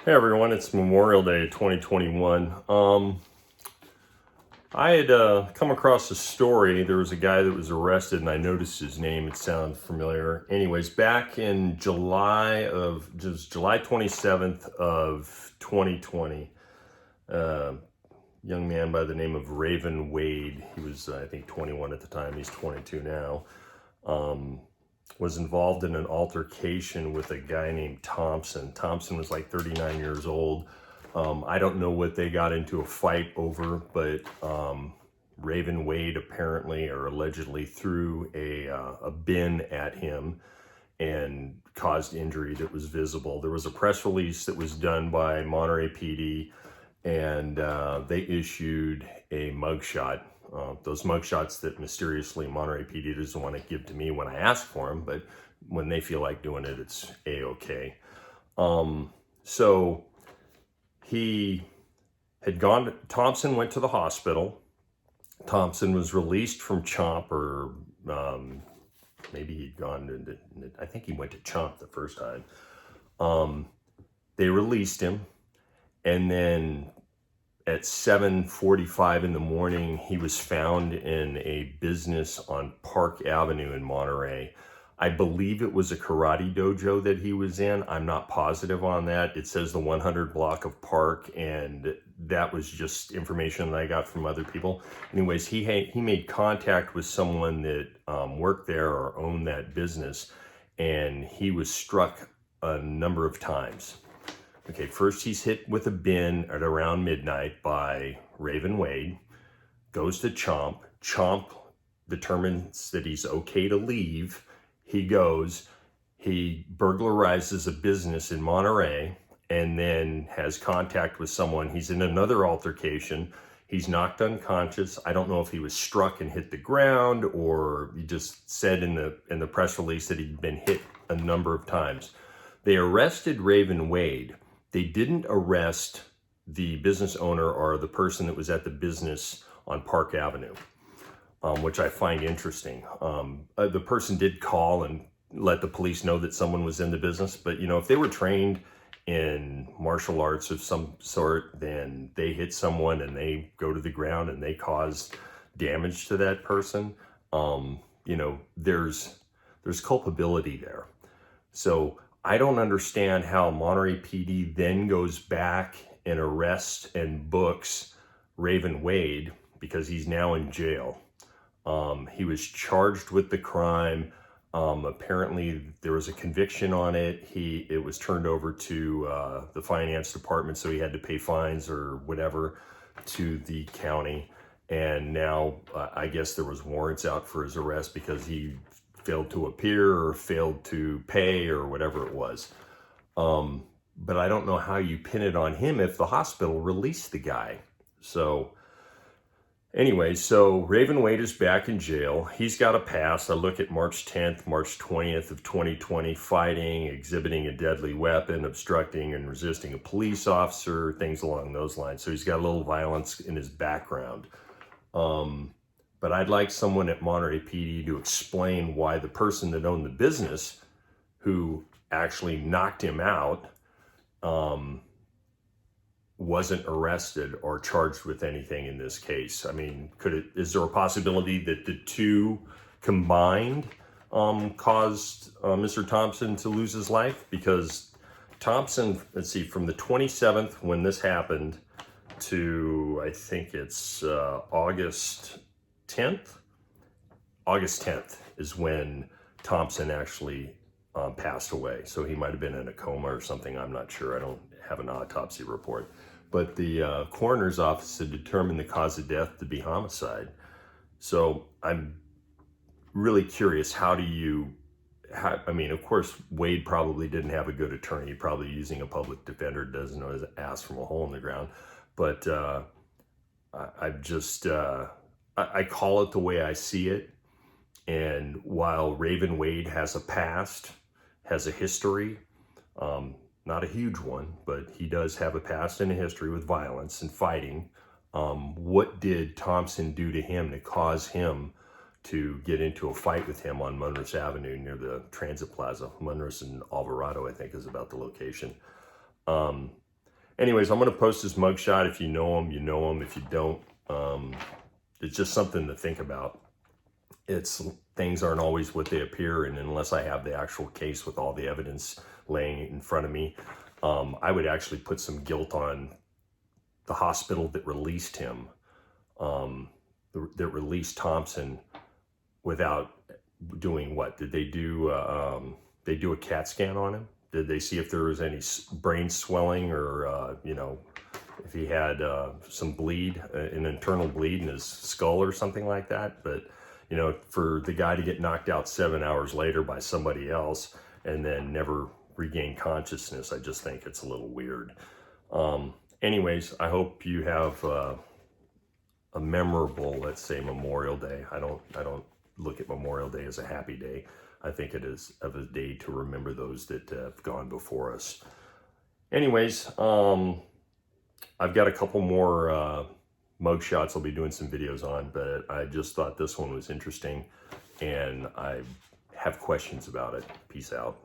Hey everyone, it's Memorial Day 2021. I had come across a story. There was a guy that was arrested and I noticed his name. It sounded familiar. Anyways, back in July 27th of 2020, a young man by the name of Raven Wade, he was I think 21 at the time, he's 22 now, was involved in an altercation with a guy named Thompson. Thompson was like 39 years old. I don't know what they got into a fight over, but Raven Wade apparently or allegedly threw a bin at him and caused injury that was visible. There was a press release that was done by Monterey PD, and they issued a mugshot. Those mugshots that mysteriously Monterey PD doesn't want to give to me when I ask for them, but when they feel like doing it, it's a-okay. So he had gone, Thompson went to the hospital. Thompson was released from CHOMP, or maybe he'd gone to, I think he went to CHOMP the first time. They released him, and then at 7:45 in the morning, he was found in a business on Park Avenue in Monterey. I believe it was a karate dojo that he was in. I'm not positive on that. It says the 100 block of Park, and that was just information that I got from other people. Anyways, he made contact with someone that worked there or owned that business, and he was struck a number of times. Okay, first he's hit with a bin at around midnight by Raven Wade, goes to Chomp. Chomp determines that he's okay to leave. He goes, he burglarizes a business in Monterey, and then has contact with someone. He's in another altercation. He's knocked unconscious. I don't know if he was struck and hit the ground, or he just said in the press release that he'd been hit a number of times. They arrested Raven Wade. They didn't arrest the business owner or the person that was at the business on Park Avenue, which I find interesting. The person did call and let the police know that someone was in the business, but you know, if they were trained in martial arts of some sort, then they hit someone and they go to the ground and they cause damage to that person. You know, there's culpability there. So I don't understand how Monterey PD then goes back and arrests and books Raven Wade, because he's now in jail. He was charged with the crime. Apparently there was a conviction on it. It was turned over to the finance department, so he had to pay fines or whatever to the county. And now I guess there was warrants out for his arrest because he failed to appear or failed to pay or whatever it was. But I don't know how you pin it on him if the hospital released the guy. So anyway, so Raven Wade is back in jail. He's got a pass. I look at March 10th, March 20th of 2020, fighting, exhibiting a deadly weapon, obstructing and resisting a police officer, things along those lines. So he's got a little violence in his background. But I'd like someone at Monterey PD to explain why the person that owned the business, who actually knocked him out, wasn't arrested or charged with anything in this case. I mean, is there a possibility that the two combined caused Mr. Thompson to lose his life? Because Thompson, let's see, from the 27th when this happened to, I think it's August 10th? August 10th is when Thompson actually passed away. So he might have been in a coma or something. I'm not sure. I don't have an autopsy report. But the coroner's office had determined the cause of death to be homicide. So I'm really curious, I mean, of course, Wade probably didn't have a good attorney. Probably using a public defender, doesn't know his ass from a hole in the ground. But I call it the way I see it. And while Raven Wade has a past, has a history, not a huge one, but he does have a past and a history with violence and fighting. What did Thompson do to him to cause him to get into a fight with him on Monterey Avenue near the Transit Plaza? Monterey and Alvarado, I think, is about the location. anyways, I'm going to post his mugshot. If you know him, you know him. If you don't, it's just something to think about. Things aren't always what they appear, and unless I have the actual case with all the evidence laying in front of me, I would actually put some guilt on the hospital that released him, that released Thompson without doing what? Did they do? They do a CAT scan on him? Did they see if there was any brain swelling, or if he had some bleed, an internal bleed in his skull or something like that? But for the guy to get knocked out 7 hours later by somebody else and then never regain consciousness, I just think it's a little weird. Anyways, I hope you have a memorable, let's say, Memorial Day. I don't look at Memorial Day as a happy day. I think it is of a day to remember those that have gone before us. Anyways, I've got a couple more mugshots I'll be doing some videos on, but I just thought this one was interesting, and I have questions about it. Peace out.